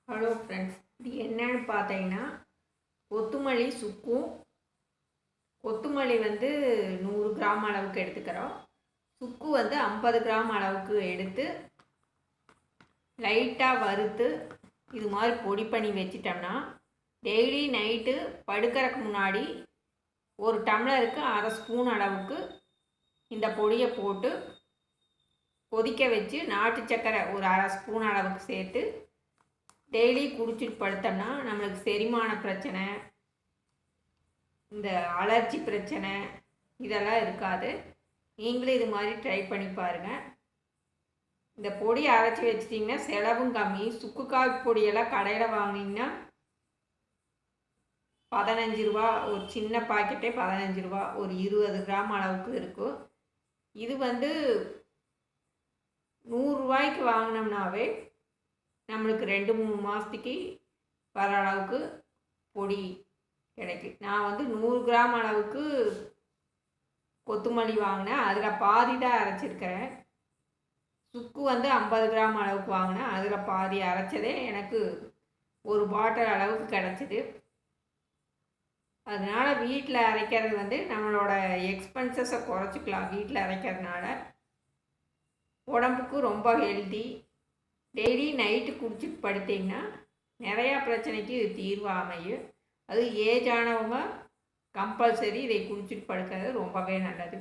Hello friends, இது என்னன்னு பார்த்தீங்கன்னா கொத்தமல்லி சுக்கும். கொத்தமல்லி 100 கிராம் அளவுக்கு எடுத்துக்கிறோம். சுக்கு 50 கிராம் அளவுக்கு எடுத்து லைட்டாக வறுத்து இது மாதிரி பொடி பண்ணி வச்சிட்டோம்னா டெய்லி நைட்டு படுக்கிறதுக்கு முன்னாடி ஒரு டம்ளருக்கு அரை ஸ்பூன் அளவுக்கு இந்த பொடியை போட்டு கொதிக்க வச்சு நாட்டு சக்கரை ஒரு அரை ஸ்பூன் அளவுக்கு சேர்த்து டெய்லி குடிச்சிட்டு படுத்தோம்னா நம்மளுக்கு செரிமான பிரச்சனை, இந்த அலர்ஜி பிரச்சனை இதெல்லாம் இருக்காது. நீங்களும் இது மாதிரி ட்ரை பண்ணி பாருங்கள். இந்த பொடியை அரைச்சி வச்சிட்டிங்கன்னா செலவும் கம்மி. சுக்கு காப்பி பொடியெல்லாம் கடையில் வாங்கினீங்கன்னா 15 ரூபா, ஒரு சின்ன பாக்கெட்டே 15 ரூபா, ஒரு 20 கிராம் அளவுக்கு இருக்கும். இது 100 ரூபாய்க்கு வாங்கினோம்னாவே நம்மளுக்கு 2-3 மாதத்துக்கு வர அளவுக்கு பொடி கிடைக்கும். நான் 100 கிராம் அளவுக்கு கொத்தமல்லி வாங்கினேன், அதில் பாதி தான் அரைச்சிருக்கிறேன். சுக்கு 50 கிராம் அளவுக்கு வாங்கினேன், அதில் பாதி அரைச்சதே எனக்கு ஒரு பாட்டில் அளவுக்கு கிடச்சிது. அதனால் வீட்டில் அரைக்கிறது நம்மளோட எக்ஸ்பென்சஸை குறைச்சிக்கலாம். வீட்டில் அரைக்கிறதுனால உடம்புக்கு ரொம்ப ஹெல்தி. டெய்லி நைட்டு குடிச்சிட்டு படுத்திங்கன்னா நிறையா பிரச்சனைக்கு இது தீர்வு அமையும். அது ஏஜ் ஆனவங்க கம்பல்சரி இதை குடிச்சிட்டு படுக்கிறது ரொம்பவே நல்லது.